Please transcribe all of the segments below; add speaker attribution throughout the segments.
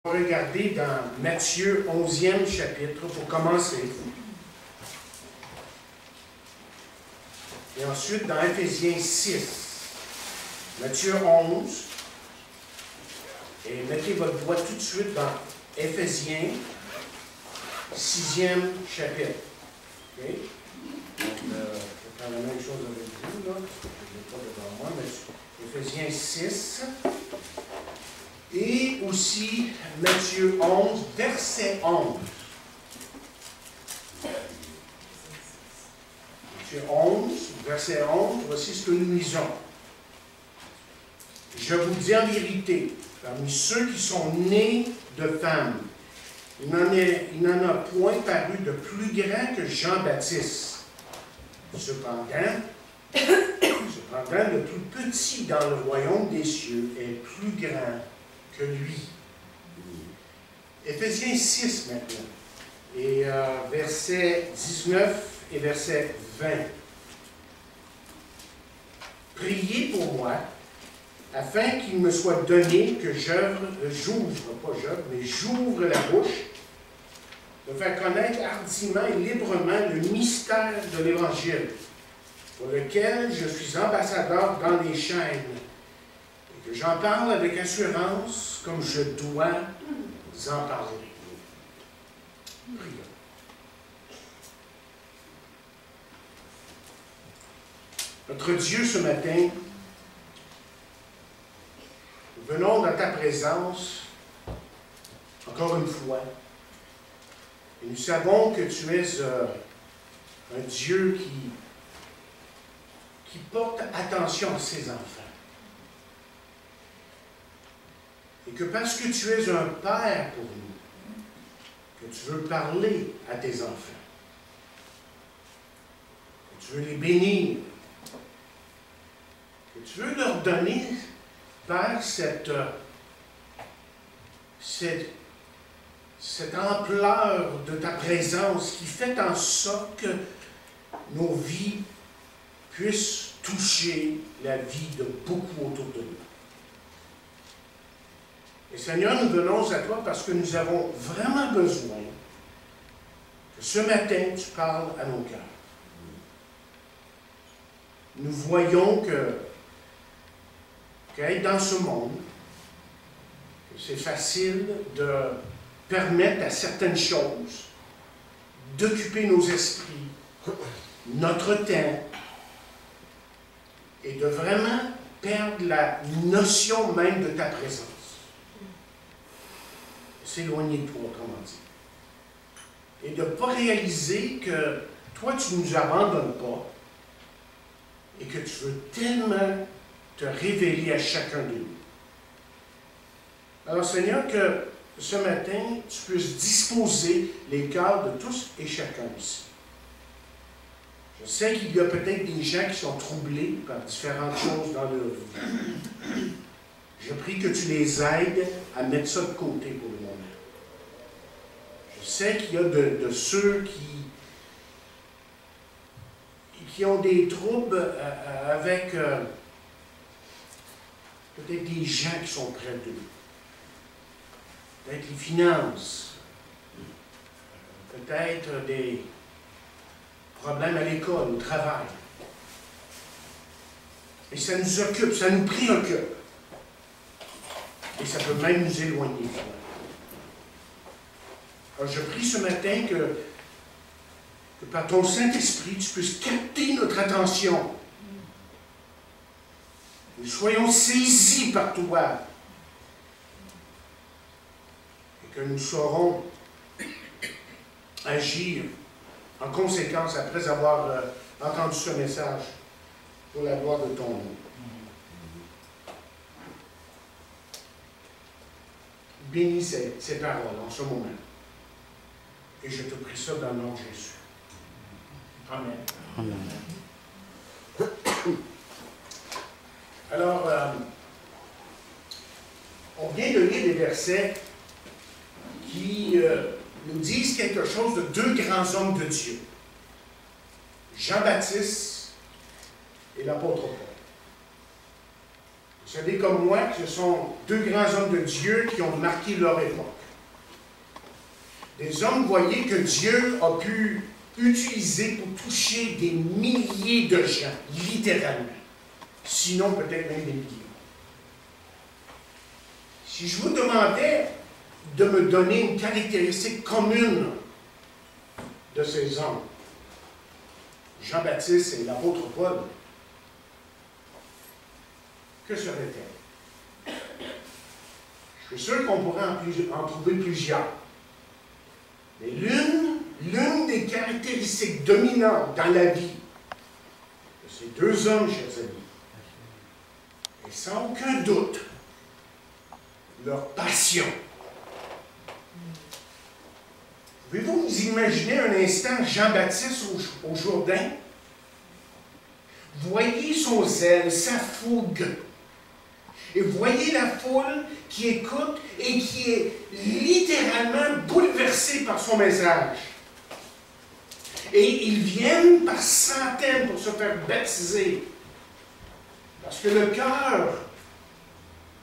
Speaker 1: On va regarder dans Matthieu 11e chapitre pour commencer. Et ensuite dans Éphésiens 6. Matthieu 11. Et mettez votre doigt tout de suite dans Éphésiens 6e chapitre. Okay? Donc, je vais faire la même chose avec vous, là. Je ne l'ai pas devant moi, mais Éphésiens 6. Et aussi Matthieu 11, verset 11. Matthieu 11, verset 11, voici ce que nous lisons. Je vous dis en vérité, parmi ceux qui sont nés de femmes, il n'en a point paru de plus grand que Jean-Baptiste. Cependant, le plus petit dans le royaume des cieux est plus grand que lui. Éphésiens 6 maintenant, et versets 19 et verset 20. Priez pour moi, afin qu'il me soit donné que j'ouvre la bouche, de faire connaître hardiment et librement le mystère de l'Évangile, pour lequel je suis ambassadeur dans les chaînes, et que j'en parle avec assurance, comme je dois en parler. Prions. Notre Dieu, ce matin, nous venons dans ta présence, encore une fois, et nous savons que tu es un Dieu qui porte attention à ses enfants. Et que parce que tu es un Père pour nous, que tu veux parler à tes enfants, que tu veux les bénir, que tu veux leur donner, Père, cette ampleur de ta présence qui fait en sorte que nos vies puissent toucher la vie de beaucoup autour de nous. Et Seigneur, nous venons à toi parce que nous avons vraiment besoin que ce matin, tu parles à nos cœurs. Nous voyons qu'être dans ce monde, que c'est facile de permettre à certaines choses d'occuper nos esprits, notre temps, et de vraiment perdre la notion même de ta présence. S'éloigner de toi, autrement dit. Et de ne pas réaliser que toi, tu ne nous abandonnes pas et que tu veux tellement te révéler à chacun de nous. Alors, Seigneur, que ce matin, tu puisses disposer les cœurs de tous et chacun ici. Je sais qu'il y a peut-être des gens qui sont troublés par différentes choses dans leur vie. Je prie que tu les aides à mettre ça de côté pour le moment. Je sais qu'il y a de ceux qui ont des troubles avec peut-être des gens qui sont près d'eux. Peut-être les finances. Peut-être des problèmes à l'école, au travail. Et ça nous occupe, ça nous préoccupe. Et ça peut même nous éloigner. Alors je prie ce matin que par ton Saint-Esprit, tu puisses capter notre attention. Nous soyons saisis par toi. Et que nous saurons agir en conséquence après avoir entendu ce message pour la gloire de ton nom. Bénis ces paroles en ce moment. Et je te prie ça dans le nom de Jésus. Amen. Amen. Alors, on vient de lire des versets qui nous disent quelque chose de deux grands hommes de Dieu. Jean-Baptiste et l'apôtre Paul. Vous savez comme moi que ce sont deux grands hommes de Dieu qui ont marqué leur époque. Des hommes, voyez, que Dieu a pu utiliser pour toucher des milliers de gens, littéralement. Sinon, peut-être même des millions. Si je vous demandais de me donner une caractéristique commune de ces hommes, Jean-Baptiste et l'apôtre Paul, que serait-elle? Je suis sûr qu'on pourrait en trouver plusieurs. Mais l'une des caractéristiques dominantes dans la vie de ces deux hommes, chers amis, et sans aucun doute, leur passion. Pouvez-vous vous imaginer un instant Jean-Baptiste au Jourdain? Voyez son zèle, sa fougue. Et voyez la foule qui écoute et qui est littéralement bouleversée par son message. Et ils viennent par centaines pour se faire baptiser. Parce que le cœur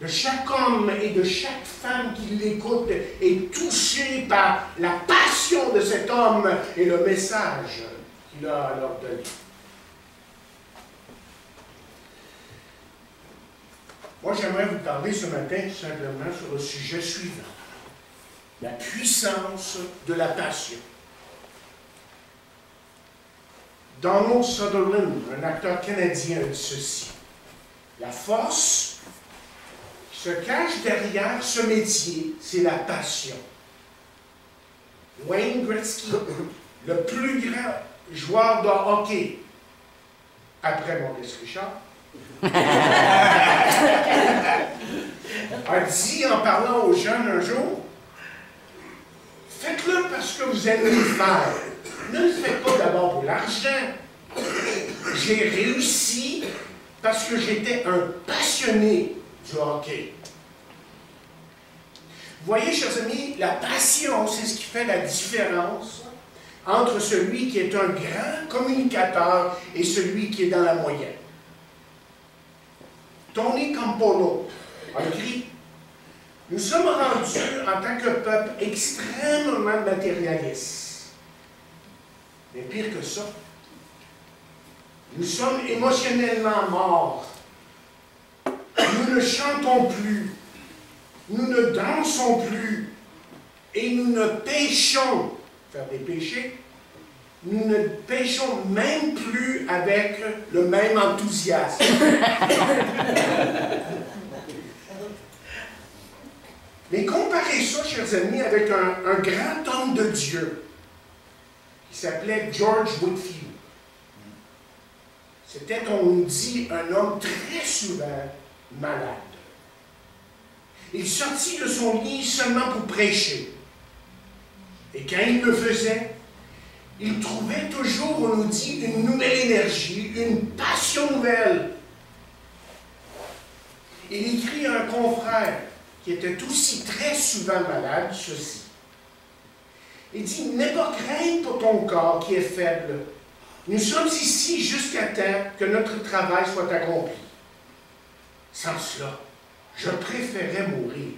Speaker 1: de chaque homme et de chaque femme qui l'écoute est touché par la passion de cet homme et le message qu'il a à leur donner. Moi, j'aimerais vous parler ce matin tout simplement sur le sujet suivant. La puissance de la passion. Donald Sutherland, un acteur canadien, a dit ceci. La force qui se cache derrière ce métier, c'est la passion. Wayne Gretzky, le plus grand joueur de hockey, après Maurice Richard, a dit en parlant aux jeunes un jour, faites-le parce que vous aimez le faire. Ne le faites pas d'abord pour l'argent. J'ai réussi parce que j'étais un passionné du hockey. Vous voyez, chers amis, la passion, c'est ce qui fait la différence entre celui qui est un grand communicateur et celui qui est dans la moyenne. Tony Campolo a écrit « Nous sommes rendus en tant que peuple extrêmement matérialistes. Mais pire que ça, nous sommes émotionnellement morts. Nous ne chantons plus, nous ne dansons plus et nous ne péchons, faire des péchés, nous ne péchons même plus avec le même enthousiasme. » Mais comparez ça, chers amis, avec un grand homme de Dieu qui s'appelait George Whitefield. C'était, on nous dit, un homme très souvent malade. Il sortit de son lit seulement pour prêcher. Et quand il le faisait, il trouvait toujours, on nous dit, une nouvelle énergie, une passion nouvelle. Il écrit à un confrère qui était aussi très souvent malade, ceci. Il dit, « N'aie pas crainte pour ton corps qui est faible. Nous sommes ici jusqu'à temps que notre travail soit accompli. Sans cela, je préférais mourir.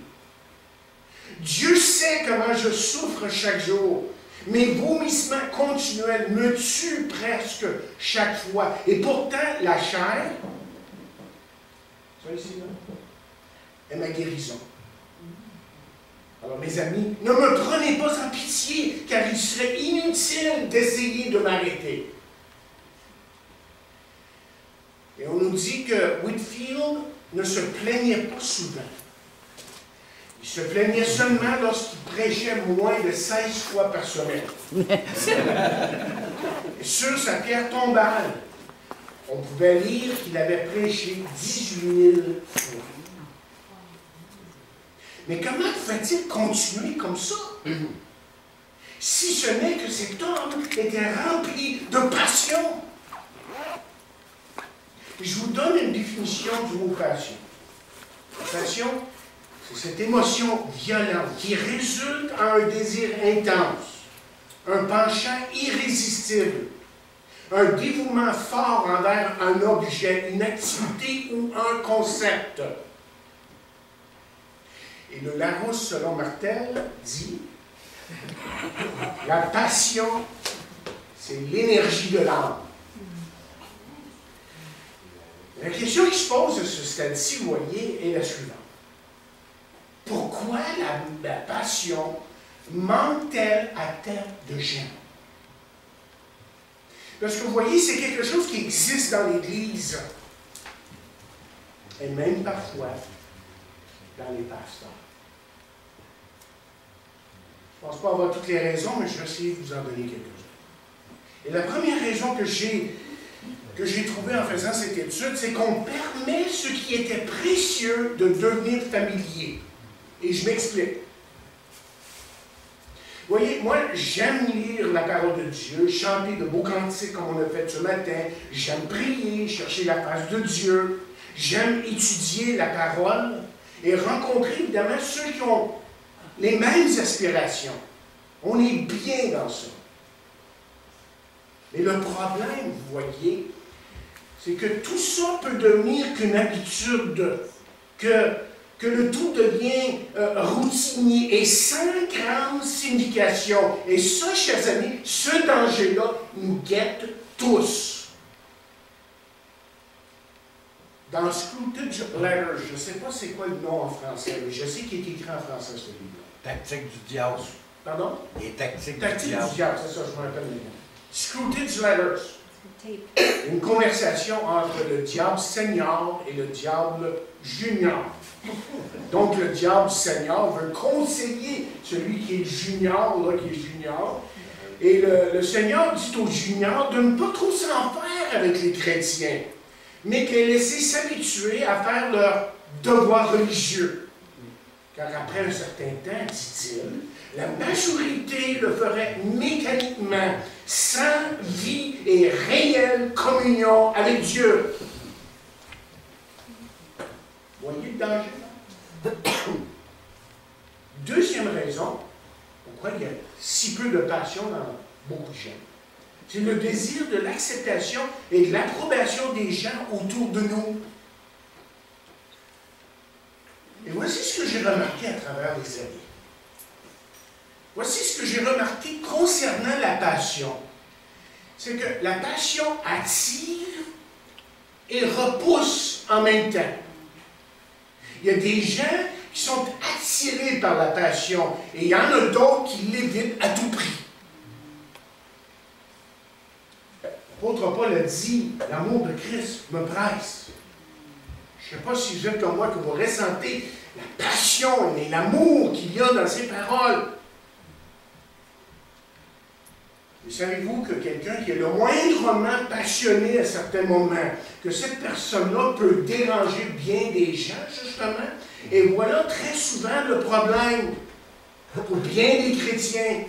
Speaker 1: Dieu sait comment je souffre chaque jour. Mes vomissements continuels me tuent presque chaque fois. Et pourtant, la chair, ça ici, là, est ma guérison. Alors, mes amis, ne me prenez pas en pitié, car il serait inutile d'essayer de m'arrêter. » Et on nous dit que Whitefield ne se plaignait pas souvent. Il se plaignait seulement lorsqu'il prêchait moins de 16 fois par semaine. Et sur sa pierre tombale, on pouvait lire qu'il avait prêché 18 000 fois. Mais comment pouvait-il continuer comme ça? Si ce n'est que cet homme était rempli de passion. Et je vous donne une définition du mot passion. La passion, c'est cette émotion violente qui résulte en un désir intense, un penchant irrésistible, un dévouement fort envers un objet, une activité ou un concept. Et le Larousse, selon Martel, dit « La passion, c'est l'énergie de l'âme. » La question qui se pose à ce stade-ci, vous voyez, est la suivante. Pourquoi la passion manque-t-elle à tant de gens? Parce que vous voyez, c'est quelque chose qui existe dans l'Église, et même parfois dans les pasteurs. Je ne pense pas avoir toutes les raisons, mais je vais essayer de vous en donner quelques-unes. Et la première raison que j'ai trouvée en faisant cette étude, c'est qu'on permet ce qui était précieux de devenir familier. Et je m'explique. Vous voyez, moi, j'aime lire la parole de Dieu, chanter de beaux cantiques comme on a fait ce matin. J'aime prier, chercher la face de Dieu. J'aime étudier la parole et rencontrer évidemment ceux qui ont les mêmes aspirations. On est bien dans ça. Mais le problème, vous voyez, c'est que tout ça peut devenir qu'une habitude, que le tout devient routinier et sans grande signification. Et ça, chers amis, ce danger-là nous guette tous. Dans Scrooge Letters, je ne sais pas c'est quoi le nom en français, mais je sais qu'il est écrit en français, ce livre-là.
Speaker 2: Tactique du diable.
Speaker 1: Pardon?
Speaker 2: Les tactiques
Speaker 1: Tactique du diable, c'est ça, je me rappelle maintenant. Scrooge Letters. Une conversation entre le diable senior et le diable junior. Donc, le diable senior veut conseiller celui qui est junior, là, qui est junior. Et le Seigneur dit aux juniors de ne pas trop s'en faire avec les chrétiens, mais de les laisser s'habituer à faire leur devoir religieux. Car après un certain temps, dit-il, la majorité le ferait mécaniquement, sans vie et réelle communion avec Dieu. Voyez le danger? Deuxième raison, pourquoi il y a si peu de passion dans beaucoup de gens, c'est le désir de l'acceptation et de l'approbation des gens autour de nous. Et voici ce que j'ai remarqué à travers les années. Voici ce que j'ai remarqué concernant la passion. C'est que la passion attire et repousse en même temps. Il y a des gens qui sont attirés par la passion et il y en a d'autres qui l'évitent à tout prix. L'apôtre Paul a dit, l'amour de Christ me presse. Je ne sais pas si vous êtes comme moi, que vous ressentez la passion et l'amour qu'il y a dans ces paroles. Mais savez-vous que quelqu'un qui est le moindrement passionné à certains moments, que cette personne-là peut déranger bien des gens, justement, et voilà très souvent le problème pour bien des chrétiens.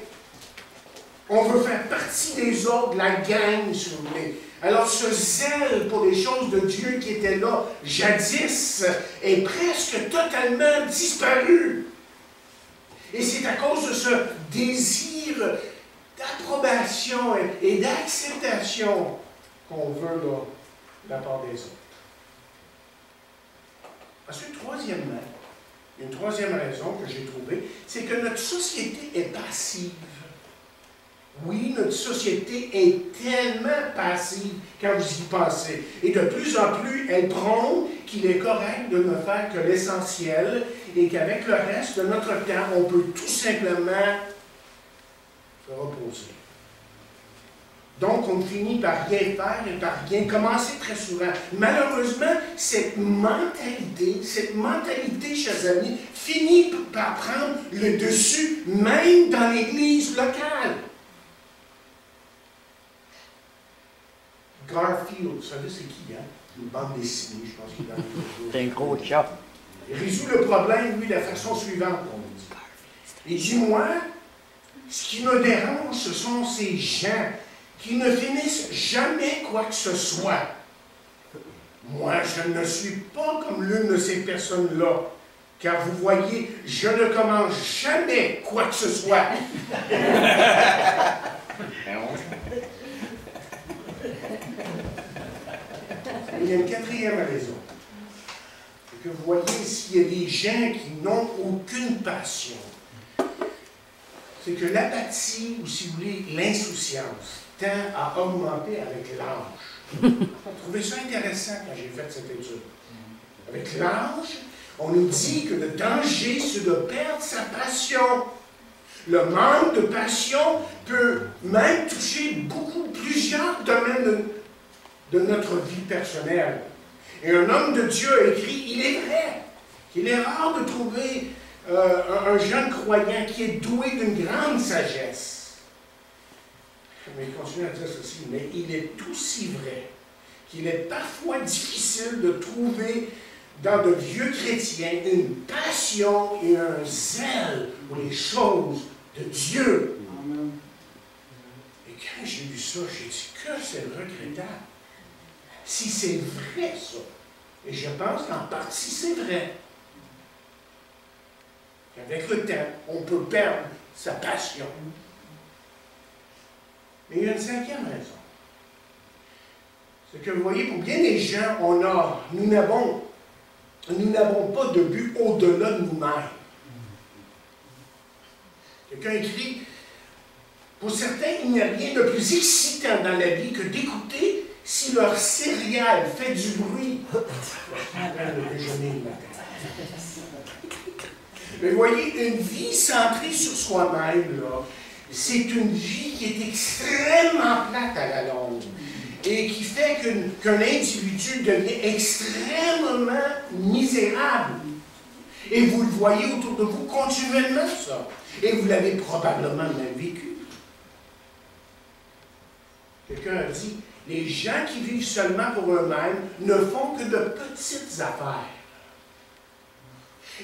Speaker 1: On veut faire partie des autres, de la gang, si vous voulez. Alors, ce zèle pour les choses de Dieu qui était là jadis est presque totalement disparu. Et c'est à cause de ce désir d'approbation et d'acceptation qu'on veut là, de la part des autres. Ensuite, troisièmement, une troisième raison que j'ai trouvée, c'est que notre société est passive. Oui, notre société est tellement passive quand vous y pensez. Et de plus en plus, elle prône qu'il est correct de ne faire que l'essentiel et qu'avec le reste de notre temps, on peut tout simplement se reposer. Donc, on finit par rien faire et par rien commencer très souvent. Malheureusement, cette mentalité, chers amis, finit par prendre le dessus, même dans l'Église locale. Garfield, vous savez c'est qui, hein? Une bande dessinée, je pense qu'il est dans les
Speaker 2: C'est un gros chat.
Speaker 1: Il résout le problème, lui, de la façon suivante, on dit. Il dit, moi, ce qui me dérange, ce sont ces gens qui ne finissent jamais quoi que ce soit. Moi, je ne suis pas comme l'une de ces personnes-là, car vous voyez, je ne commence jamais quoi que ce soit. il y a une quatrième raison. C'est que vous voyez, s'il y a des gens qui n'ont aucune passion, c'est que l'apathie, ou si vous voulez, l'insouciance, tend à augmenter avec l'âge. J'ai trouvé ça intéressant quand j'ai fait cette étude. Avec l'âge, on nous dit que le danger, c'est de perdre sa passion. Le manque de passion peut même toucher plusieurs domaines de notre vie personnelle. Et un homme de Dieu a écrit, il est vrai qu'il est rare de trouver un jeune croyant qui est doué d'une grande sagesse. Mais il continue à dire ceci, mais il est aussi vrai qu'il est parfois difficile de trouver dans de vieux chrétiens une passion et un zèle pour les choses de Dieu. Amen. Et quand j'ai lu ça, j'ai dit que c'est regrettable. Si c'est vrai, ça, et je pense qu'en partie c'est vrai, qu'avec le temps, on peut perdre sa passion. Mais il y a une cinquième raison. C'est que vous voyez, pour bien des gens, nous n'avons pas de but au-delà de nous-mêmes. Quelqu'un écrit, pour certains, il n'y a rien de plus excitant dans la vie que d'écouter si leur céréale fait du bruit après le déjeuner le matin. Mais vous voyez, une vie centrée sur soi-même, c'est une vie qui est extrêmement plate à la longue et qui fait qu'un individu devient extrêmement misérable. Et vous le voyez autour de vous continuellement, ça. Et vous l'avez probablement même vécu. Quelqu'un a dit, les gens qui vivent seulement pour eux-mêmes ne font que de petites affaires.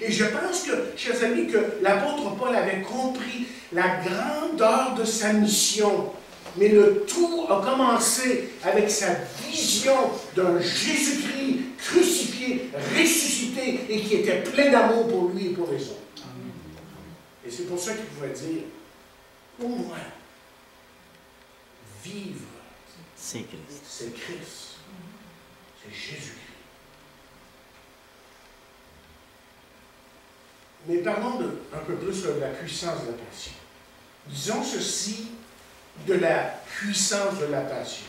Speaker 1: Et je pense que, chers amis, que l'apôtre Paul avait compris la grandeur de sa mission. Mais le tout a commencé avec sa vision d'un Jésus-Christ crucifié, ressuscité et qui était plein d'amour pour lui et pour les autres. Amen. Et c'est pour ça qu'il pouvait dire, pour moi, vivre, c'est Christ. C'est Christ. C'est Jésus-Christ. Mais parlons un peu plus de la puissance de la passion. Disons ceci de la puissance de la passion.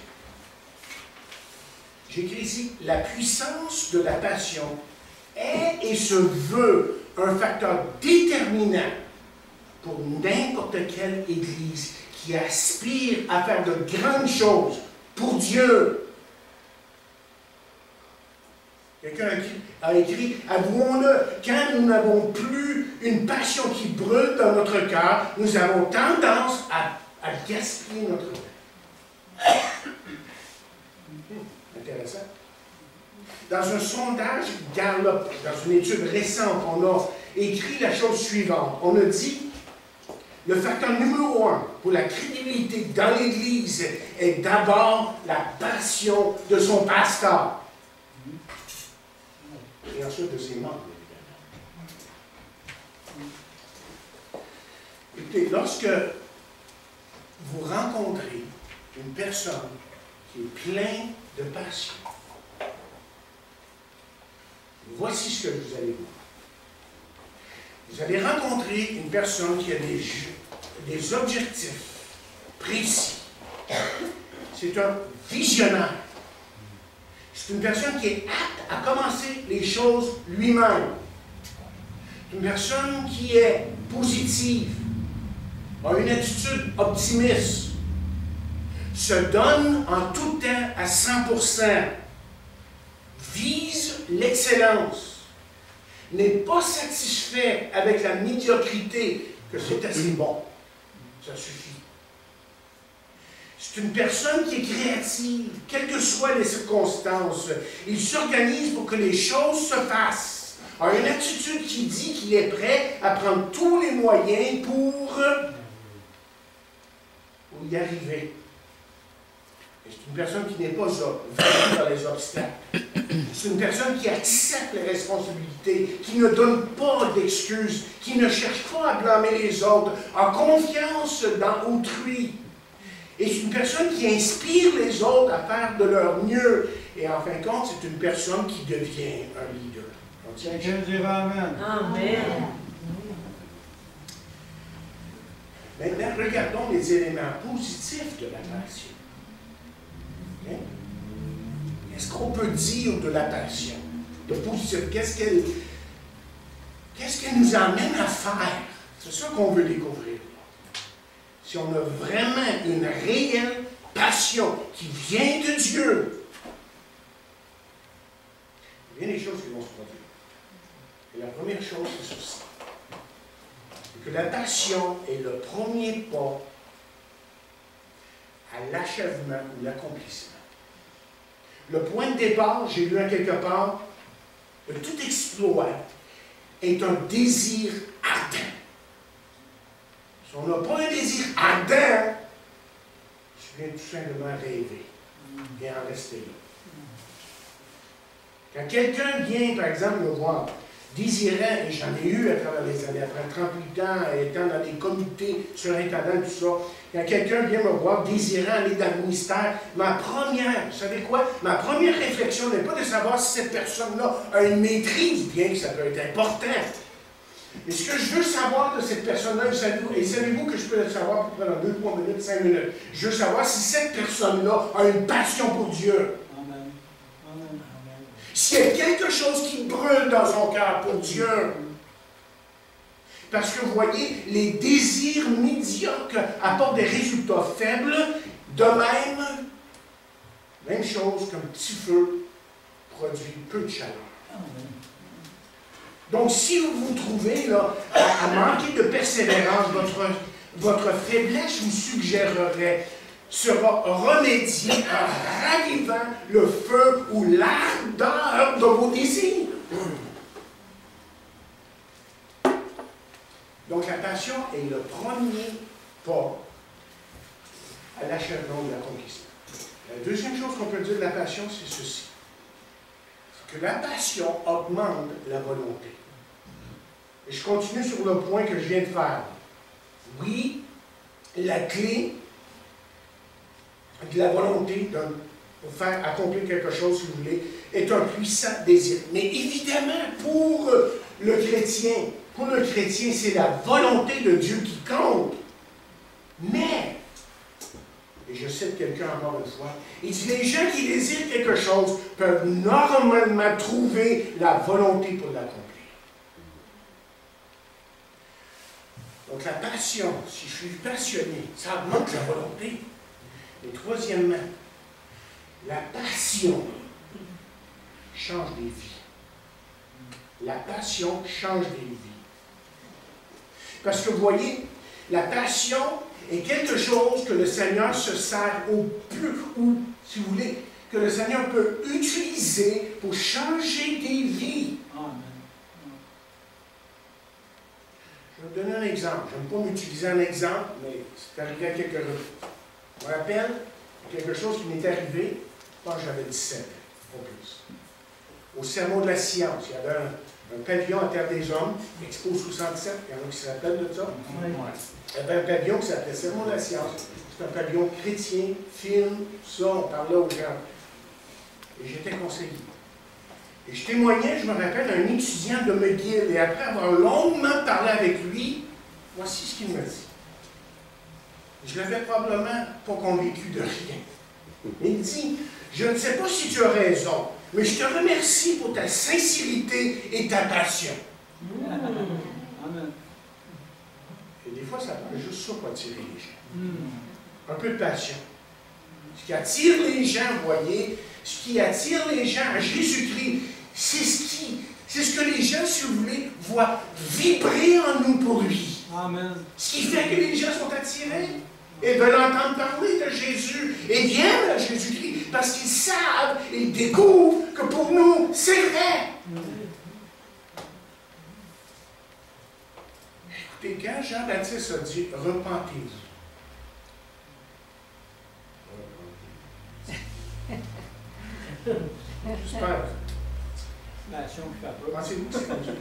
Speaker 1: J'écris ici, la puissance de la passion est et se veut un facteur déterminant pour n'importe quelle Église qui aspire à faire de grandes choses pour Dieu. Quelqu'un a écrit, avouons-le, quand nous n'avons plus une passion qui brûle dans notre cœur, nous avons tendance à gaspiller notre temps. Intéressant. Dans un sondage Gallup, dans une étude récente, on a écrit la chose suivante. On a dit, le facteur numéro 1 pour la crédibilité dans l'Église est d'abord la passion de son pasteur. Et ensuite de ses membres, évidemment. Écoutez, lorsque vous rencontrez une personne qui est pleine de passion, voici ce que vous allez voir. Vous allez rencontrer une personne qui a des objectifs précis. C'est un visionnaire. C'est une personne qui est apte à commencer les choses lui-même. C'est une personne qui est positive, a une attitude optimiste, se donne en tout temps à 100%, vise l'excellence, n'est pas satisfait avec la médiocrité, que c'est assez bon, ça suffit. C'est une personne qui est créative, quelles que soient les circonstances. Il s'organise pour que les choses se fassent. Il a une attitude qui dit qu'il est prêt à prendre tous les moyens pour y arriver. C'est une personne qui n'est pas vaincue par les obstacles. C'est une personne qui accepte les responsabilités, qui ne donne pas d'excuses, qui ne cherche pas à blâmer les autres, a confiance dans autrui. est une personne qui inspire les autres à faire de leur mieux. Et en fin de compte, c'est une personne qui devient un leader.
Speaker 2: Quelqu'un dira Amen.
Speaker 3: Amen.
Speaker 1: Maintenant, regardons les éléments positifs de la passion. Okay? Qu'est-ce qu'on peut dire de la passion? De positif, qu'est-ce qu'elle nous amène à faire? C'est ça qu'on veut découvrir. Si on a vraiment une réelle passion qui vient de Dieu, il y a des choses qui vont se produire. Et la première chose, c'est ceci. C'est que la passion est le premier pas à l'achèvement ou l'accomplissement. Le point de départ, j'ai lu en quelque part, de tout exploit est un désir ardent. Si on n'a pas un désir ardent, je viens tout simplement rêver et en rester là. Quand quelqu'un vient, par exemple, me voir, désirant, et j'en ai eu à travers les années, après 38 ans, étant dans des comités surintendants, tout ça, quand quelqu'un vient me voir désirant aller dans le ministère, ma première, vous savez quoi? Ma première réflexion n'est pas de savoir si cette personne-là a une maîtrise, bien que ça peut être important. Mais ce que je veux savoir de cette personne-là, et savez-vous que je peux le savoir pendant 2, 3 minutes, 5 minutes, je veux savoir si cette personne-là a une passion pour Dieu. S'il y a quelque chose qui brûle dans son cœur pour Dieu. Parce que vous voyez, les désirs médiocres apportent des résultats faibles. De même chose qu'un petit feu produit peu de chaleur. Donc, si vous vous trouvez là, à manquer de persévérance, votre faiblesse, je vous suggérerais, sera remédié en ravivant le feu ou l'ardeur de vos désirs. Donc la passion est le premier pas à l'achèvement de l'accomplissement. La deuxième chose qu'on peut dire de la passion, c'est ceci. C'est que la passion augmente la volonté. Et je continue sur le point que je viens de faire. Oui, la clé de la volonté pour faire accomplir quelque chose, si vous voulez, est un puissant désir. Mais évidemment, pour le chrétien, c'est la volonté de Dieu qui compte. Mais, et je cite quelqu'un encore une fois, il dit, les gens qui désirent quelque chose peuvent normalement trouver la volonté pour l'accomplir. Donc la passion, si je suis passionné, ça augmente la volonté. Et troisièmement, la passion change des vies. La passion change des vies. Parce que vous voyez, la passion est quelque chose que le Seigneur se sert au plus, ou si vous voulez, que le Seigneur peut utiliser pour changer des vies. Je vais vous donner un exemple. Je n'aime pas m'utiliser un exemple, mais c'est arrivé à quelques reprises. Je me rappelle quelque chose qui m'est arrivé quand j'avais 17 ans, au plus. Au Sermon de la Science, il y avait un pavillon à Terre des Hommes, Expo 67, il y en a qui se rappellent de ça. Il y avait un pavillon qui s'appelait Sermon de la Science. C'est un pavillon chrétien, film, tout ça, on parlait aux gens. Et j'étais conseiller. Et je témoignais, je me rappelle, à un étudiant de McGill, et après avoir longuement parlé avec lui, voici ce qu'il me dit. Je l'avais probablement pas convaincu de rien. Il dit, je ne sais pas si tu as raison, mais je te remercie pour ta sincérité et ta passion.
Speaker 2: Amen.
Speaker 1: Et des fois, ça prend juste ça pour attirer les gens. Un peu de passion. Ce qui attire les gens, vous voyez, ce qui attire les gens à Jésus-Christ, c'est ce que les gens, si vous voulez, voient vibrer en nous pour lui.
Speaker 2: Amen.
Speaker 1: Ce qui fait que les gens sont attirés et veulent entendre parler de Jésus et viennent à Jésus-Christ parce qu'ils savent, ils découvrent que pour nous, c'est vrai. Écoutez, quand Jean-Baptiste a dit « Repentez-vous », j'espère. Pensez-vous que c'est comme ça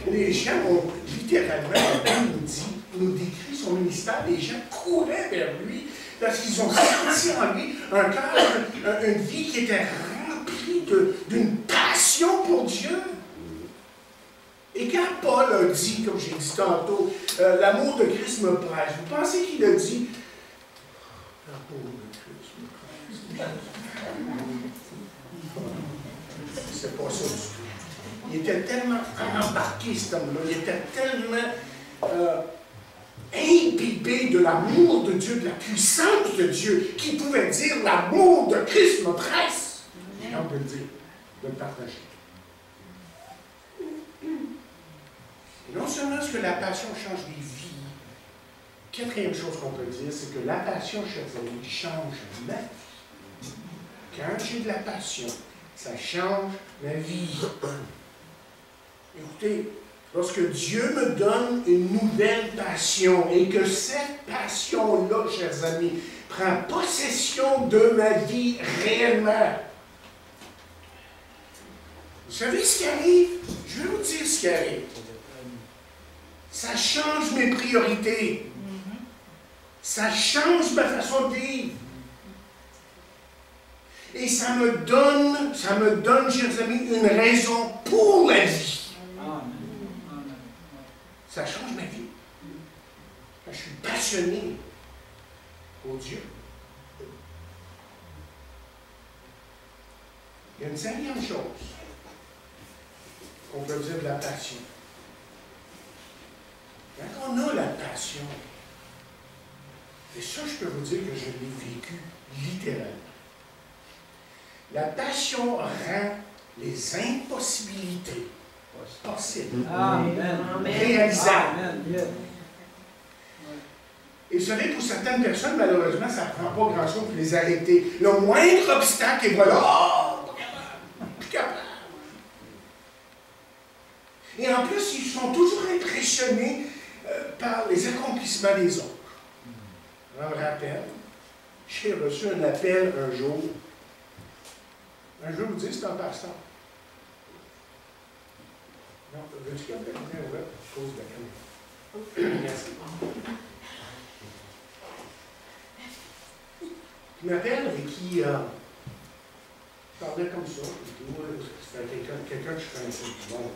Speaker 1: que les gens ont littéralement, la Bible nous dit, nous décrit son ministère, les gens couraient vers lui parce qu'ils ont senti en lui un cœur, une vie qui était remplie d'une passion pour Dieu. Et quand Paul a dit, comme j'ai dit tantôt, l'amour de Christ me presse, vous pensez qu'il a dit l'amour de Christ me presse? C'est pas ça du tout. Il était tellement embarqué, cet homme-là, il était tellement imbibé de l'amour de Dieu, de la puissance de Dieu, qu'il pouvait dire l'amour de Christ me presse. J'ai hâte de le dire, de le partager. Et non seulement est-ce que la passion change des vies, quatrième chose qu'on peut dire, c'est que la passion, chers amis, change ma vie. Quand j'ai de la passion, ça change ma vie. Écoutez, lorsque Dieu me donne une nouvelle passion et que cette passion-là, chers amis, prend possession de ma vie réellement, vous savez ce qui arrive? Je vais vous dire ce qui arrive. Ça change mes priorités. Ça change ma façon de vivre. Et ça me donne, chers amis, une raison pour la vie. Ça change ma vie. Quand je suis passionné pour Dieu. Il y a une cinquième chose qu'on peut dire de la passion. Quand on a la passion, et ça, je peux vous dire que je l'ai vécu littéralement. La passion rend les impossibilités possibles, réalisables.
Speaker 2: Amen.
Speaker 1: Et vous savez, pour certaines personnes, malheureusement, ça ne prend pas grand-chose pour les arrêter. Le moindre obstacle, et voilà, oh, pas capable, plus capable. Et en plus, ils sont toujours impressionnés par les accomplissements des autres. Je me rappelle, j'ai reçu un appel un jour. Un jour, vous dites, c'est un pasteur. Non, veux-tu qu'il y ait un caméra? Ouais, je pose la caméra. Merci. Il m'appelle et qui parlait comme ça. C'était quelqu'un que je connaissais du monde.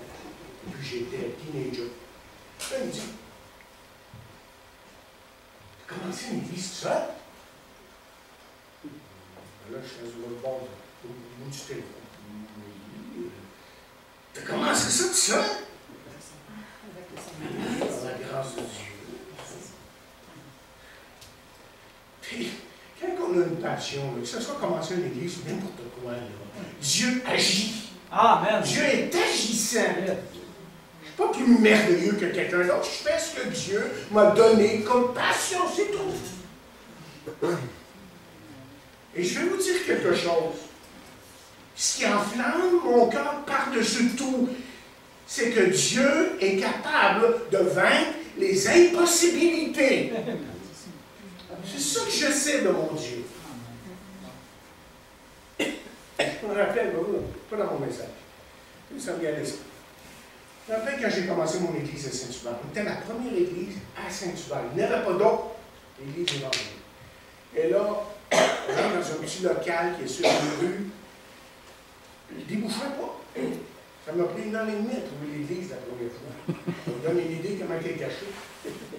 Speaker 1: Puis j'étais teenager. Il me dit, tu as commencé une église seule? Là, je suis sur le bord du téléphone. Tu as commencé ça tout seul? Par la grâce de Dieu. Puis, quand on a une passion, là, que ce soit commencer une église ou n'importe quoi, là, Dieu agit.
Speaker 2: Amen.
Speaker 1: Dieu est agissant. Je ne suis pas plus merveilleux que quelqu'un d'autre. Je fais ce que Dieu m'a donné comme passion, c'est tout. Et je vais vous dire quelque chose. Ce qui enflamme mon cœur par-dessus tout, c'est que Dieu est capable de vaincre les impossibilités. C'est ça que je sais de mon Dieu. Je me rappelle, pas dans mon message. Ça me vient à l'esprit. Je me rappelle quand j'ai commencé mon église à Saint-Hubert. C'était ma première église à Saint-Hubert. Il n'y avait pas d'autre église évangélique. Et là, on est dans un petit local qui est sur une rue. Je ne déboucherais pas. Ça m'a pris 1 an et demi à trouver l'église la première fois. Ça me donne une idée comment elle est cachée.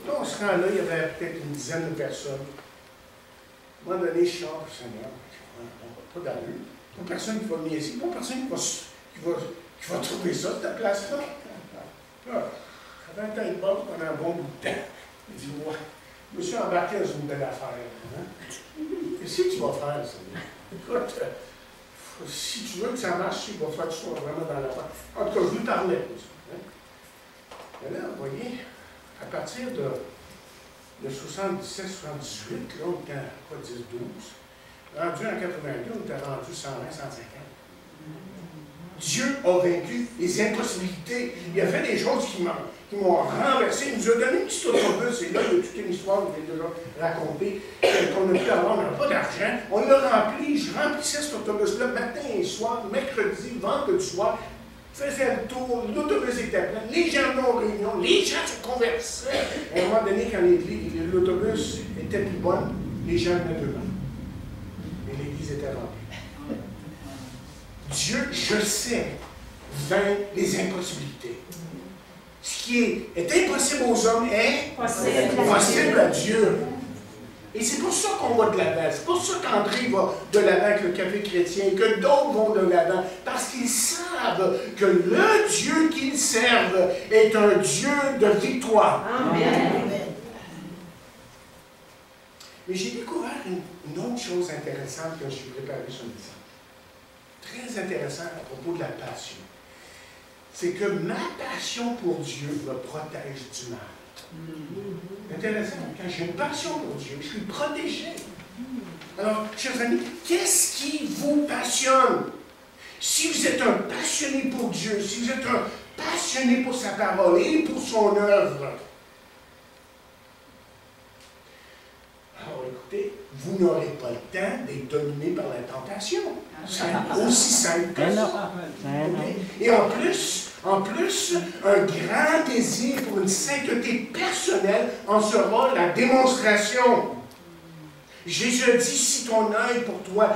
Speaker 1: Là, on se rend là, il y avait peut-être une dizaine de personnes. À un moment donné, je sors, Seigneur, pas d'allure. Pas personne qui va venir ici, pas personne qui va trouver ça, cette place-là. Là, ça fait un temps de base pendant un bon bout de temps. Il dit, moi, je me suis embarqué dans une belle affaire. Hein? Qu'est-ce que tu vas faire, Seigneur? Écoute, si tu veux que ça marche, il va falloir que tu sois vraiment dans la part. En tout cas, je lui parlais. Hein? Mais là, vous voyez, à partir de 77, 78, là, on était à quoi, 10, 12. Rendu en 82, on était rendu 120, 150. Dieu a vaincu les impossibilités. Il a fait des choses qui m'ont renversé. Il nous a donné un petit autobus, et là, il y a toute une histoire que j'ai déjà racontée, qu'on a pu avoir, on n'a pas d'argent. On l'a rempli, je remplissais cet autobus-là matin et soir, mercredi, vendredi soir. faisait le tour, l'autobus était plein, les gens venaient en réunion, les gens se conversaient. À un moment donné, quand l'autobus était plus bonne, les gens venaient devant. Et l'église était remplie. Dieu, je sais, vainc les impossibilités. Ce qui est impossible aux hommes est possible à Dieu. Et c'est pour ça qu'on va de l'avant. C'est pour ça qu'André va de l'avant avec le café chrétien et que d'autres vont de l'avant. Parce qu'ils savent que le Dieu qu'ils servent est un Dieu de victoire. Amen. Mais j'ai découvert une autre chose intéressante quand j'ai préparé ce message. Très intéressant à propos de la passion. C'est que ma passion pour Dieu me protège du mal. Intéressant, quand j'ai une passion pour Dieu, je suis protégé. Alors, chers amis, qu'est-ce qui vous passionne? Si vous êtes un passionné pour Dieu, si vous êtes un passionné pour sa parole et pour son œuvre, alors écoutez, vous n'aurez pas le temps d'être dominé par la tentation. C'est aussi simple que ça. Et en plus, un grand désir pour une sainteté personnelle en sera la démonstration. Jésus a dit, si ton œil pour toi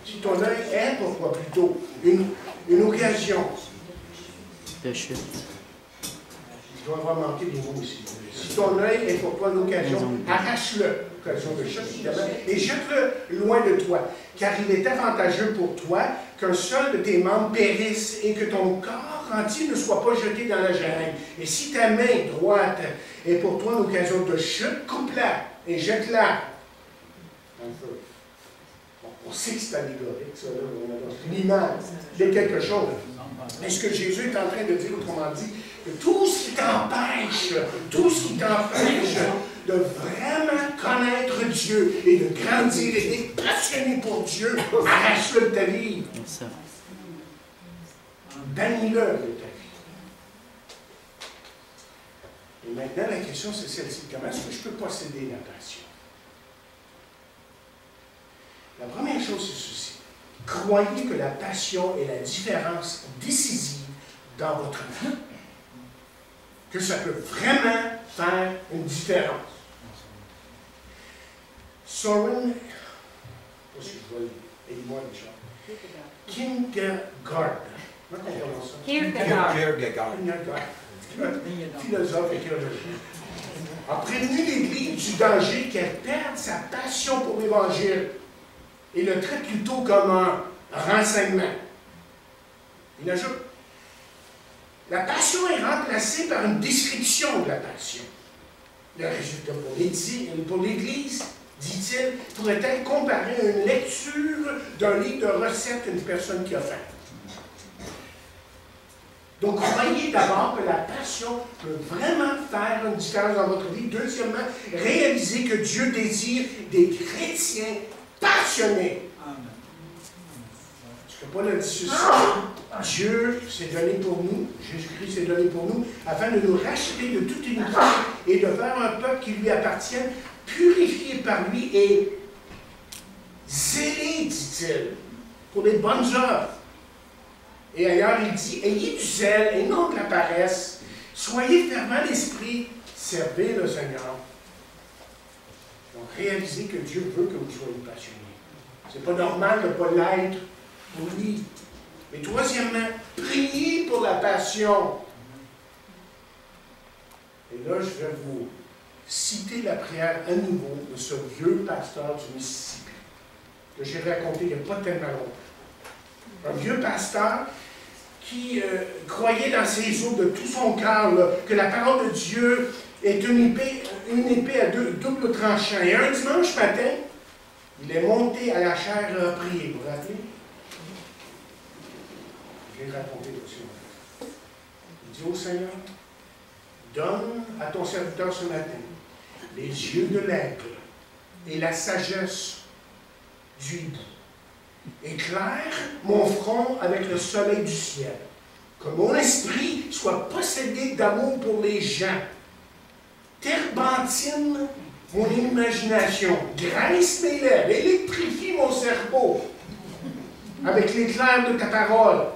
Speaker 1: si ton œil est pour toi plutôt une occasion.
Speaker 3: De chute.
Speaker 1: Je dois avoir manqué des mots ici. Si ton œil est pour toi une occasion, arrache-le, occasion de chute, évidemment, et jette-le loin de toi, car il est avantageux pour toi qu'un seul de tes membres périsse et que ton corps entier ne soit pas jeté dans la géhenne. Et si ta main droite est pour toi une occasion de chute, coupe-la et jette-la dans le feu. Bon, on sait que c'est allégorique, ça, là, c'est une image de quelque chose. Mais ce que Jésus est en train de dire, autrement dit, que tout ce qui t'empêche de vraiment connaître Dieu et de grandir et d'être passionné pour Dieu, arrache-le de ta vie. Bannis-le de ta vie. Et maintenant, la question, c'est celle-ci. Comment est-ce que je peux posséder la passion? La première chose, c'est ceci. Croyez que la passion est la différence décisive dans votre vie. Que ça peut vraiment faire une différence. Soren, je sais pas si je vais aide-moi, Richard. Kierkegaard. Comment on prononce ça? Kierkegaard. Philosophe et théologien. A prévenu l'Église du danger qu'elle perde sa passion pour l'Évangile et le traite plutôt comme un renseignement. Il ajoute, la passion est remplacée par une description de la passion. Le résultat pour l'Église, dit-il, pourrait être comparé à une lecture d'un livre de recettes d'une personne qui a faim. Donc, croyez d'abord que la passion peut vraiment faire une différence dans votre vie. Deuxièmement, réalisez que Dieu désire des chrétiens passionnés. Ce que Paul a dit ceci. Dieu s'est donné pour nous, Jésus-Christ s'est donné pour nous, afin de nous racheter de toute iniquité et de faire un peuple qui lui appartienne, purifié par lui et zélé, dit-il, pour les bonnes œuvres. Et ailleurs, il dit, ayez du zèle et non de la paresse, soyez fervents d'esprit, servez le Seigneur. Donc, réalisez que Dieu veut que vous soyez passionnés. Ce n'est pas normal de ne pas l'être pour lui. Et troisièmement, priez pour la passion. Et là, je vais vous citer la prière à nouveau de ce vieux pasteur du Mississippi, que j'ai raconté il n'y a pas tellement longtemps. Un vieux pasteur qui croyait dans ses os de tout son cœur que la parole de Dieu est une épée à double tranchant. Et un dimanche matin, il est monté à la chaire et a prié. Vous vous rappelez? Je vais raconter aussi. Il dit au Seigneur, donne à ton serviteur ce matin les yeux de l'aigle et la sagesse du hibou. Éclaire mon front avec le soleil du ciel, que mon esprit soit possédé d'amour pour les gens. Terbentine mon imagination, graisse mes lèvres, électrifie mon cerveau avec l'éclair de ta parole.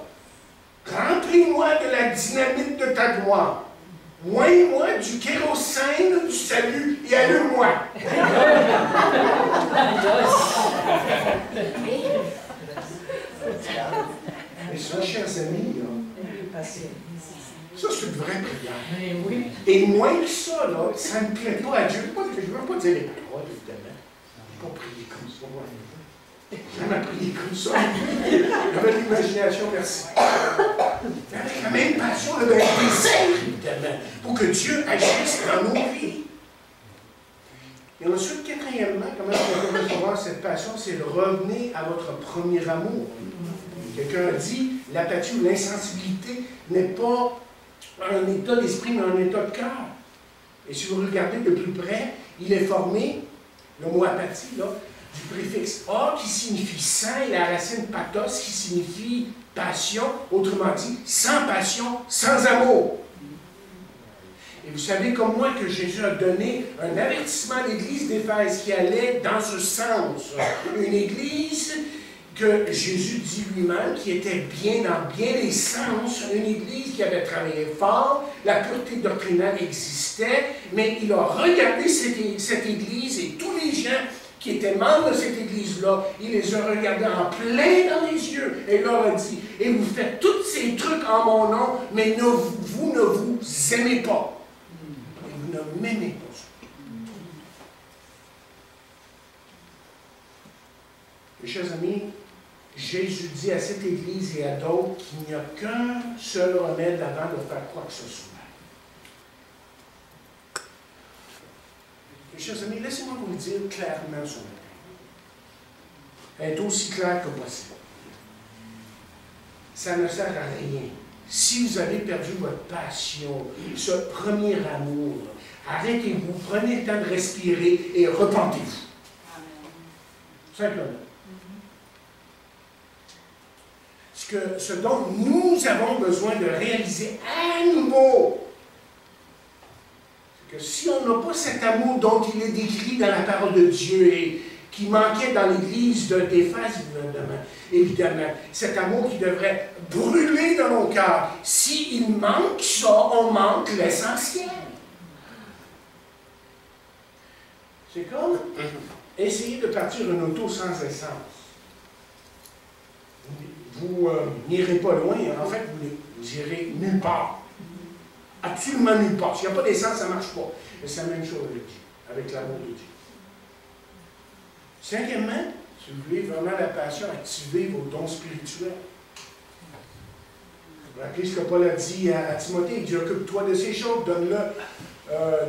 Speaker 1: Remplis-moi de la dynamite de ta gloire. Oigne-moi du kérosène du salut et allume-moi. Et ça, chers amis, là, ça, c'est une vraie prière. Et moins que ça, là, ça ne plaît pas à Dieu. Je ne veux pas dire les paroles, évidemment. Je ne vais pas prier comme ça. Jamais prier comme ça. Avec l'imagination, merci. Avec la même passion, le même désir, évidemment, pour que Dieu agisse dans nos vies. Et ensuite, quatrièmement, comment on peut recevoir cette passion, c'est de revenir à votre premier amour. Quelqu'un a dit, l'apathie ou l'insensibilité n'est pas un état d'esprit, mais un état de cœur. Et si vous regardez de plus près, il est formé, le mot apathie, là, du préfixe A qui signifie sans et la racine pathos qui signifie passion, autrement dit, sans passion, sans amour. Et vous savez comme moi que Jésus a donné un avertissement à l'Église d'Éphèse qui allait dans ce sens. Une Église que Jésus dit lui-même, qui était bien dans bien les sens, une Église qui avait travaillé fort, la pureté doctrinale existait, mais il a regardé cette Église et tous les gens qui étaient membres de cette Église-là, il les a regardés en plein dans les yeux et leur a dit, « Et vous faites tous ces trucs en mon nom, mais vous ne vous aimez pas. Et vous ne m'aimez pas. » Et chers amis, Jésus dit à cette Église et à d'autres qu'il n'y a qu'un seul remède avant de faire quoi que ce soit. Et chers amis, laissez-moi vous le dire clairement ce matin. Être aussi clair que possible. Ça ne sert à rien. Si vous avez perdu votre passion, ce premier amour, arrêtez-vous, prenez le temps de respirer et repentez-vous. Simplement. Ce dont nous avons besoin de réaliser à nouveau, c'est que si on n'a pas cet amour dont il est décrit dans la parole de Dieu et qui manquait dans l'Église d'Éphèse, évidemment, cet amour qui devrait brûler dans nos cœurs, s'il manque ça, on manque l'essentiel. C'est comme essayer de partir une auto sans essence. Vous n'irez pas loin, en fait, vous irez nulle part. Absolument nulle part. S'il n'y a pas d'essence, ça ne marche pas. Mais c'est la même chose avec Dieu, avec l'amour de Dieu. Cinquièmement, si vous voulez vraiment la passion, activez vos dons spirituels. Vous rappelez ce que Paul a dit à Timothée, il dit, occupe-toi de ces choses,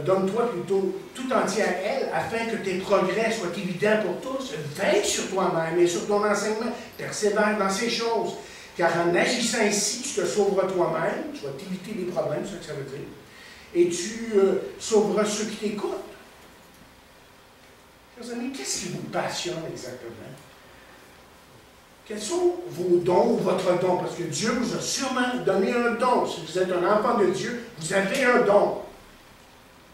Speaker 1: donne-toi plutôt tout entier à elle, afin que tes progrès soient évidents pour tous. Veille sur toi-même et sur ton enseignement. Persévère dans ces choses. Car en agissant ainsi, tu te sauveras toi-même, tu vas t'éviter des problèmes, c'est ce que ça veut dire, et tu sauveras ceux qui t'écoutent. Chers amis, qu'est-ce qui vous passionne exactement? Quels sont vos dons ou votre don? Parce que Dieu vous a sûrement donné un don. Si vous êtes un enfant de Dieu, vous avez un don.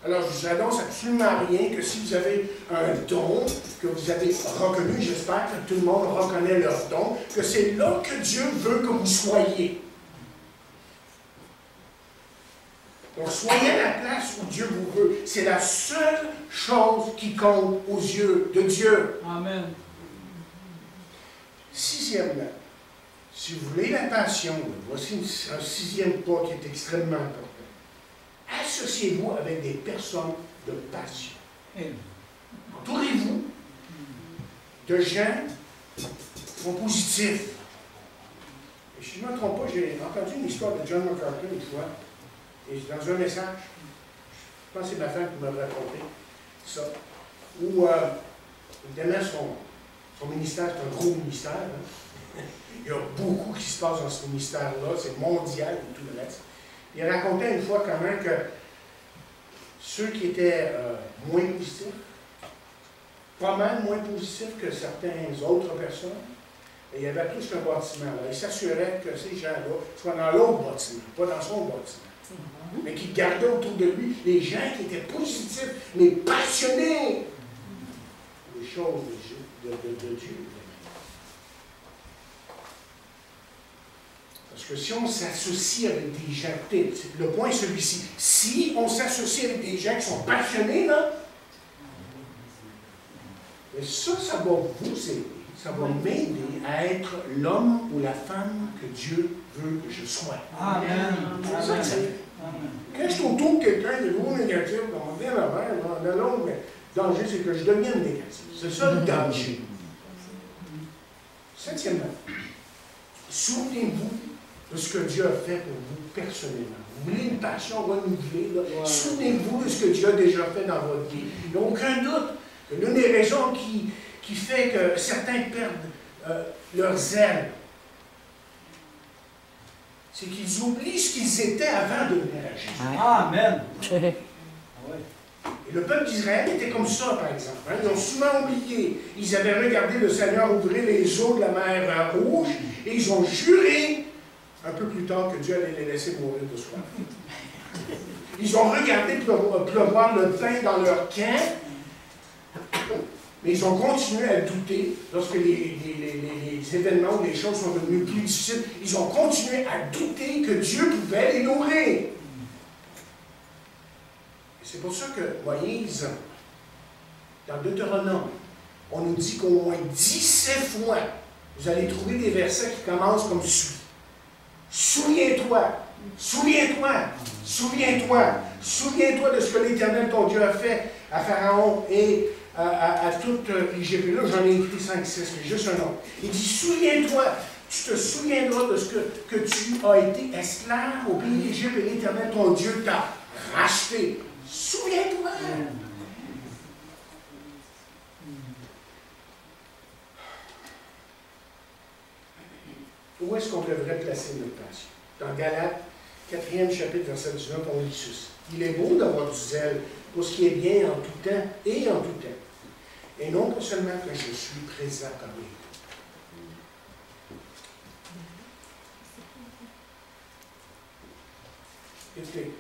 Speaker 1: Alors, je vous annonce absolument rien que si vous avez un don que vous avez reconnu, j'espère que tout le monde reconnaît leur don, que c'est là que Dieu veut que vous soyez. Donc, soyez à la place où Dieu vous veut. C'est la seule chose qui compte aux yeux de Dieu.
Speaker 2: Amen.
Speaker 1: Sixièmement, si vous voulez la passion, voici un sixième pas qui est extrêmement important. Associez-vous avec des personnes de passion. Entourez-vous de gens qui sont positifs. Et si je ne me trompe pas, j'ai entendu une histoire de John MacArthur une fois, et dans un message, je pense que c'est ma femme qui m'a raconté ça, où, évidemment, son ministère, c'est un gros ministère. Hein? Il y a beaucoup qui se passe dans ce ministère-là, c'est mondial et tout le reste. Il racontait une fois comment que ceux qui étaient moins positifs, pas mal moins positifs que certaines autres personnes, et il y avait tous un bâtiment là. Il s'assurait que ces gens-là soient dans l'autre bâtiment, pas dans son bâtiment. Mais qu'il gardait autour de lui les gens qui étaient positifs, mais passionnés des choses de Dieu. Parce Parce que si on s'associe avec des gens, écoutez, le point est celui-ci. Si on s'associe avec des gens qui sont passionnés, là, mais ça va vous aider, ça va m'aider à être l'homme ou la femme que Dieu veut que je sois.
Speaker 2: Amen.
Speaker 1: C'est ça que ça fait. Quand je suis autour de quelqu'un de nouveau négatif, on vient l'envers, le long, mais le danger, c'est que je devienne négatif. C'est ça le danger. Septièmement, souvenez-vous de ce que Dieu a fait pour vous personnellement. Vous voulez une passion renouvelée, là? Souvenez-vous de ce que Dieu a déjà fait dans votre vie. Il n'y a aucun doute que l'une des raisons qui fait que certains perdent leur zèle, c'est qu'ils oublient ce qu'ils étaient avant de venir à Jésus.
Speaker 2: Amen.
Speaker 1: Et le peuple d'Israël était comme ça, par exemple. Hein? Ils ont souvent oublié. Ils avaient regardé le Seigneur ouvrir les eaux de la mer Rouge et ils ont juré, un peu plus tard, que Dieu allait les laisser mourir de soif. Ils ont regardé pleuvoir le pain dans leur camp, mais ils ont continué à douter lorsque les événements ou les choses sont devenues plus difficiles. Ils ont continué à douter que Dieu pouvait les nourrir. C'est pour ça que Moïse, dans Deutéronome, on nous dit qu'au moins 17 fois, vous allez trouver des versets qui commencent comme suit. Souviens-toi, souviens-toi, souviens-toi, souviens-toi de ce que l'Éternel, ton Dieu, a fait à Pharaon et à toute l'Égypte. Là, j'en ai écrit 5, 6, mais juste un nom. Il dit, souviens-toi, tu te souviendras de ce que tu as été esclave au pays d'Égypte et l'Éternel, ton Dieu, t'a racheté. Souviens-toi! Où est-ce qu'on devrait placer notre passion? Dans Galates, 4e chapitre, verset 19, on lit ceci. Il est beau d'avoir du zèle pour ce qui est bien en tout temps et en tout temps. Et non pas seulement que je suis présent parmi vous. Écoutez,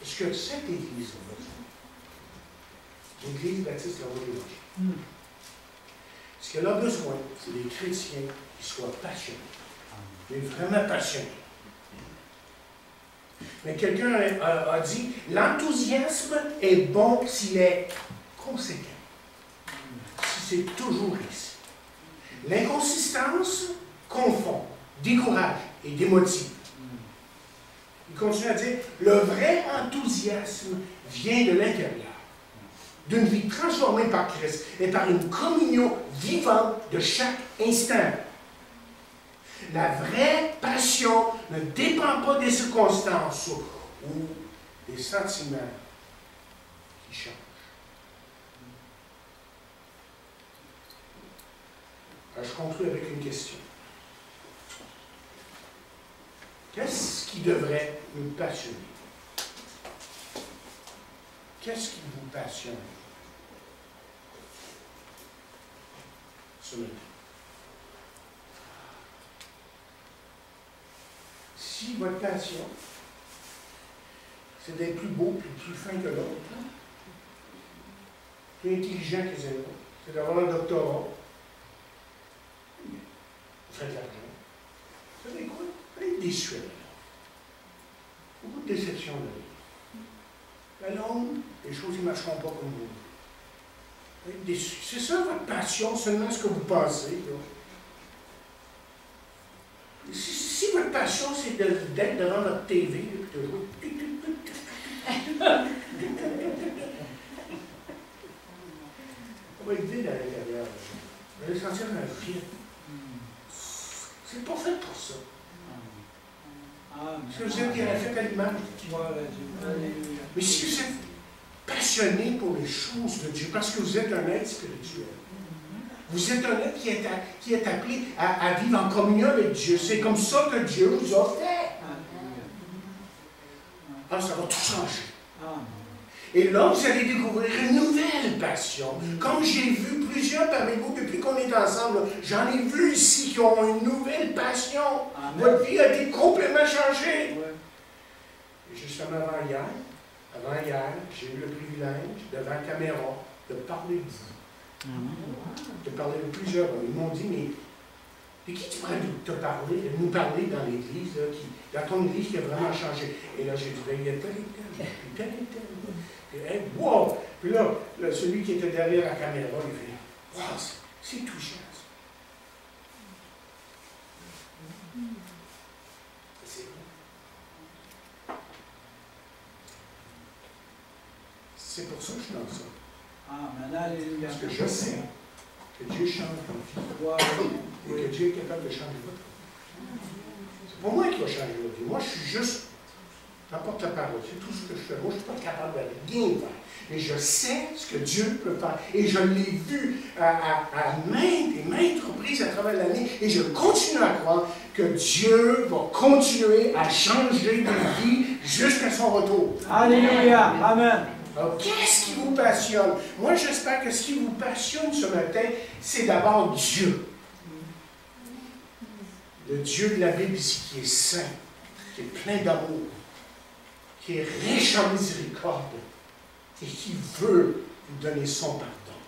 Speaker 1: ce que cette Église a besoin, l'Église baptiste la Voie ce qu'elle a besoin, c'est des chrétiens qui soient passionnés, mais vraiment passionnés. Mais quelqu'un a dit, l'enthousiasme est bon s'il est conséquent, si c'est toujours ici. L'inconsistance confond, décourage et démotive. Il continue à dire, le vrai enthousiasme vient de l'intérieur, d'une vie transformée par Christ et par une communion vivante de chaque instant. La vraie passion ne dépend pas des circonstances ou des sentiments qui changent. Alors, je conclue avec une question. Qu'est-ce qui devrait nous passionner? Qu'est-ce qui vous passionne ce matin? Si votre passion, c'est d'être plus beau, plus fin que l'autre, plus intelligent que les autres, c'est d'avoir un doctorat, vous faites de l'argent. Vous savez quoi? Vous allez être déçu à la longue. Beaucoup de déceptions de la vie. La longue, les choses ne marcheront pas comme vous. Vous allez être déçu. C'est ça votre passion, seulement ce que vous pensez. Là. Si votre passion, c'est d'être devant votre TV, puis de jouer. On va être vide à l'intérieur. Vous allez sentir un vide. C'est pas fait pour ça. Parce que vous êtes fait à l'image de Dieu. Mais si vous êtes passionné pour les choses de Dieu, parce que vous êtes un être spirituel, vous êtes un être qui est appelé à vivre en communion avec Dieu. C'est comme ça que Dieu vous a fait. Alors, ça va tout changer. Et là, vous allez découvrir une nouvelle passion. Comme j'ai vu plusieurs parmi vous depuis qu'on est ensemble, j'en ai vu ici qui ont une nouvelle passion. Amen. Votre vie a été complètement changée. Ouais. Et justement avant hier, j'ai eu le privilège, devant la caméra, de parler de vous. De parler de plusieurs. Ils m'ont dit, mais Et qui tu pourrais nous parler dans l'Église, dans ton Église qui a vraiment changé? Et là, j'ai dit, ben, il y a tel et tel, puis tel et tel. Et, hey, wow! Puis là, celui qui était derrière la caméra, il fait, wow, c'est touchant, ça. C'est bon. C'est pour ça que je suis dans ça.
Speaker 2: Amen. Alléluia.
Speaker 1: Parce que je sais que Dieu change ton vie. Et que Dieu est capable de changer votre vie. C'est pas moi qui va changer votre vie. Moi, je suis juste, j'apporte la parole. C'est tout ce que je fais. Moi, je ne suis pas capable de rien faire. Mais je sais ce que Dieu peut faire. Et je l'ai vu à maintes et maintes reprises à travers l'année. Et je continue à croire que Dieu va continuer à changer de vie jusqu'à son retour.
Speaker 2: Alléluia. Amen.
Speaker 1: Alors, qu'est-ce qui vous passionne? Moi, j'espère que ce qui vous passionne ce matin, c'est d'abord Dieu. Le Dieu de la Bible ici, qui est saint, qui est plein d'amour, qui est riche en miséricorde, et qui veut vous donner son pardon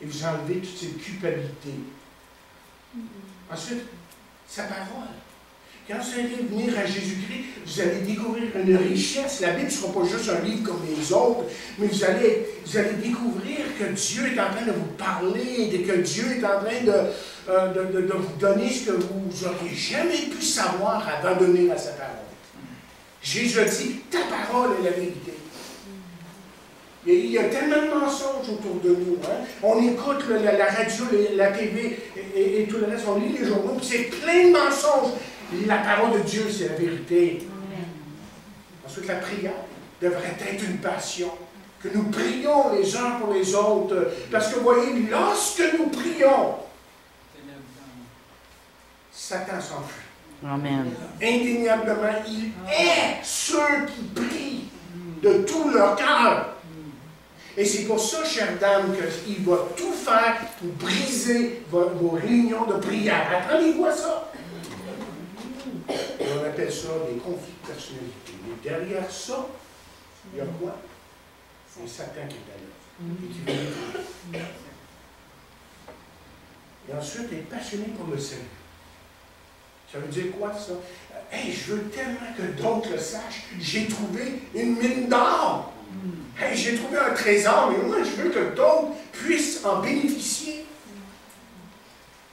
Speaker 1: et vous enlever toute cette culpabilité. Ensuite, sa parole. Quand vous allez venir à Jésus-Christ, vous allez découvrir une richesse. La Bible ne sera pas juste un livre comme les autres, mais vous allez découvrir que Dieu est en train de vous parler, et que Dieu est en train de vous donner ce que vous n'auriez jamais pu savoir avant de venir à sa parole. Jésus a dit, ta parole est la vérité. Il y a tellement de mensonges autour de nous. Hein? On écoute la radio, la TV et tout le reste, on lit les journaux, puis c'est plein de mensonges. La parole de Dieu, c'est la vérité. Ensuite, la prière devrait être une passion. Que nous prions les uns pour les autres. Parce que, vous voyez, lorsque nous prions, Satan s'enfuit.
Speaker 3: Amen.
Speaker 1: Indéniablement, il est ceux qui prient de tout leur cœur. Et c'est pour ça, chère dame, qu'il va tout faire pour briser vos réunions de prière. Apprenez-vous à ça. Et on appelle ça des conflits de personnalité. Mais derrière ça, il y a quoi? C'est Satan qui est à l'œuvre et qui veut détruire. Et ensuite, être passionné pour le Seigneur. Ça veut dire quoi, ça? Hey, je veux tellement que d'autres le sachent. J'ai trouvé une mine d'or. Hey, j'ai trouvé un trésor, mais moi, je veux que d'autres puissent en bénéficier.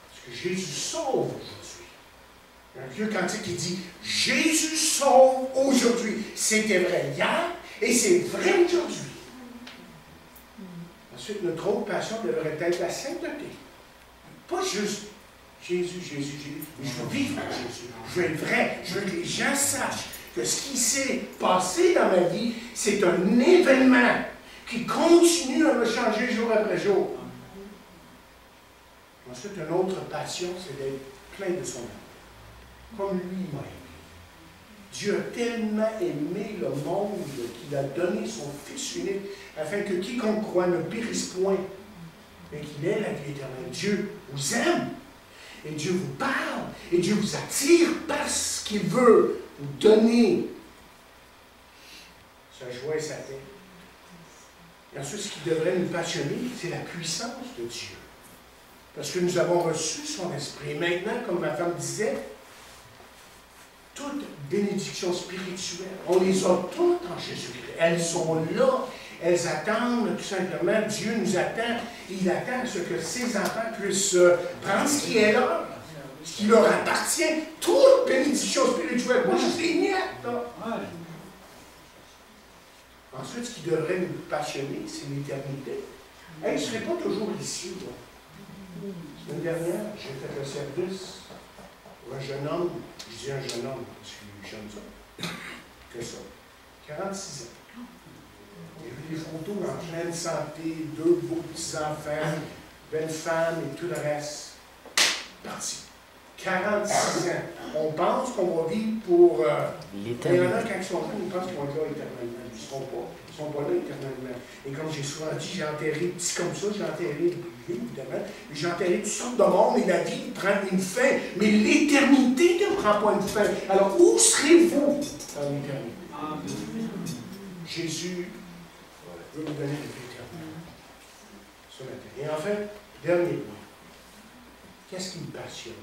Speaker 1: Parce que Jésus sauve aujourd'hui. Il y a un vieux cantique qui dit « Jésus sauve aujourd'hui ». C'était vrai hier et c'est vrai aujourd'hui. Ensuite, notre autre passion devrait être la sainteté. Pas juste Jésus, Jésus, Jésus. Mais je veux vivre avec Jésus. Je veux être vrai. Je veux que les gens sachent que ce qui s'est passé dans ma vie, c'est un événement qui continue à me changer jour après jour. Ensuite, une autre passion, c'est d'être plein de son amour. Comme lui m'a aimé. Dieu a tellement aimé le monde qu'il a donné son Fils unique afin que quiconque croit ne périsse point, mais qu'il ait la vie éternelle. Dieu vous aime et Dieu vous parle et Dieu vous attire parce qu'il veut vous donner sa joie et sa paix. Et ensuite, ce qui devrait nous passionner, c'est la puissance de Dieu. Parce que nous avons reçu son esprit. Et maintenant, comme ma femme disait, toutes bénédictions spirituelles, on les a toutes en Jésus-Christ. Elles sont là, elles attendent tout simplement. Dieu nous attend. Il attend ce que ses enfants puissent prendre ce qui est leur, ce qui leur appartient. Toute bénédiction spirituelle, pas juste les miettes. Ensuite, ce qui devrait nous passionner, c'est l'éternité. Hey, je ne serai pas toujours ici. Là. La semaine dernière, j'ai fait un service pour un jeune homme. Je dis un jeune homme, parce que j'aime ça. Que ça. 46 ans. J'ai vu des photos en pleine santé, 2 beaux petits-enfants, belle femme et tout le reste. Parti. 46 ans. On pense qu'on va vivre pour... il y en a quand ils sont jeunes, ils pensent qu'ils vont être là éternellement. Ils ne seront pas. Ils ne sont pas là éternellement. Et comme j'ai souvent dit, j'ai enterré petits comme ça, j'ai enterré des bébés, évidemment, mais j'ai enterré toutes sortes de monde et la vie prend une fin. Mais l'éternité ne prend pas une fin. Alors, où serez-vous dans l'éternité? Jésus veut nous donner le vie éternelle ce matin. Et enfin, dernier point. Qu'est-ce qui me passionne?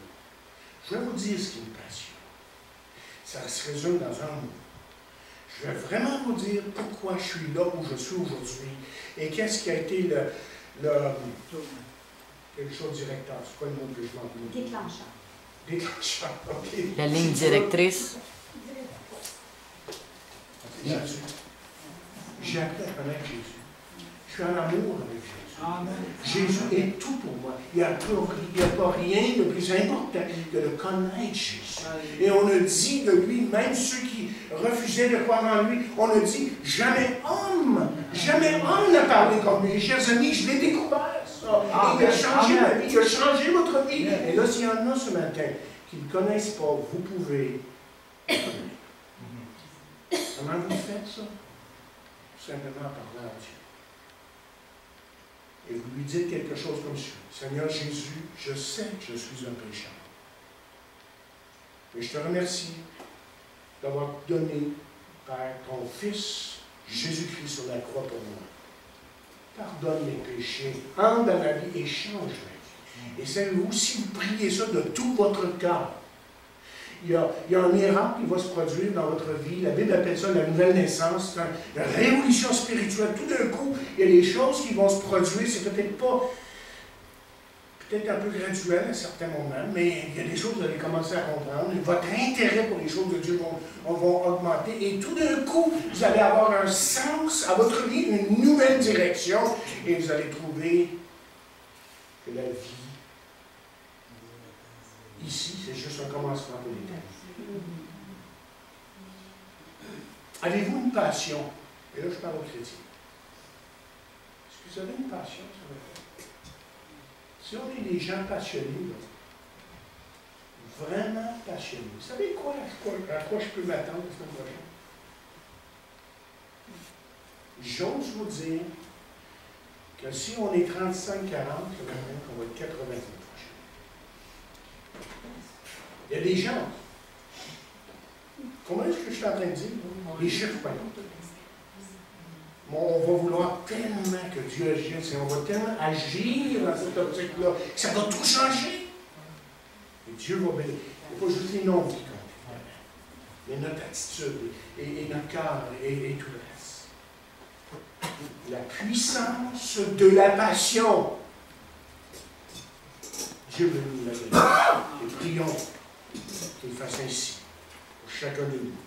Speaker 1: Je vais vous dire ce qui me passionne. Ça se résume dans un mot. Je vais vraiment vous dire pourquoi je suis là où je suis aujourd'hui et qu'est-ce qui a été quelque chose directeur. C'est quoi le mot que je m'en veux?
Speaker 4: Déclencheur.
Speaker 1: Déclencheur, OK.
Speaker 3: La ligne directrice.
Speaker 1: Jésus. J'ai appris à connaître Jésus. Je suis en amour avec Jésus.
Speaker 2: Amen.
Speaker 1: Jésus est tout pour moi. Il n'y a pas rien de plus important que de connaître Jésus. Et on a dit de lui, même ceux qui refusaient de croire en lui, on a dit, jamais homme n'a parlé comme lui. Chers amis, je l'ai découvert, ça. Et il a changé ma vie, il a changé votre vie. Et là, s'il y en a ce matin qui ne connaissent pas, vous pouvez. Comment vous faites ça? Tout simplement en parlant à Dieu. Et vous lui dites quelque chose comme ça. Seigneur Jésus, je sais que je suis un pécheur. Et je te remercie d'avoir donné, Père, ton Fils, Jésus-Christ, sur la croix pour moi. Pardonne mes péchés, entre dans ma vie et change ma vie. Et savez-vous, si vous priez ça de tout votre cœur, il y a un miracle qui va se produire dans votre vie. La Bible appelle ça la nouvelle naissance, la révolution spirituelle. Tout d'un coup, il y a des choses qui vont se produire. C'est peut-être un peu graduel à certains moments, mais il y a des choses que vous allez commencer à comprendre. Votre intérêt pour les choses de Dieu va augmenter. Et tout d'un coup, vous allez avoir un sens à votre vie, une nouvelle direction, et vous allez trouver que la vie ici, c'est juste un commencement pour l'éternité. Avez-vous une passion? Et là, je parle aux chrétiens. Est-ce que vous avez une passion sur le fait? Si on est des gens passionnés, là, vraiment passionnés, vous savez à quoi je peux m'attendre la semaine prochaine? J'ose vous dire que si on est 35-40, on va être 80 prochaine. Il y a des gens. Comment est-ce que je suis en train de dire? Les chiffres, pas. On va vouloir tellement que Dieu agisse et on va tellement agir dans cette optique-là que ça va tout changer. Et Dieu va bénir. Il ne faut pas juste les noms qui comptent, mais notre attitude et notre cœur et tout le reste. La puissance de la passion. Dieu veut nous la donner. Et prions qu'il fasse ainsi pour chacun de nous.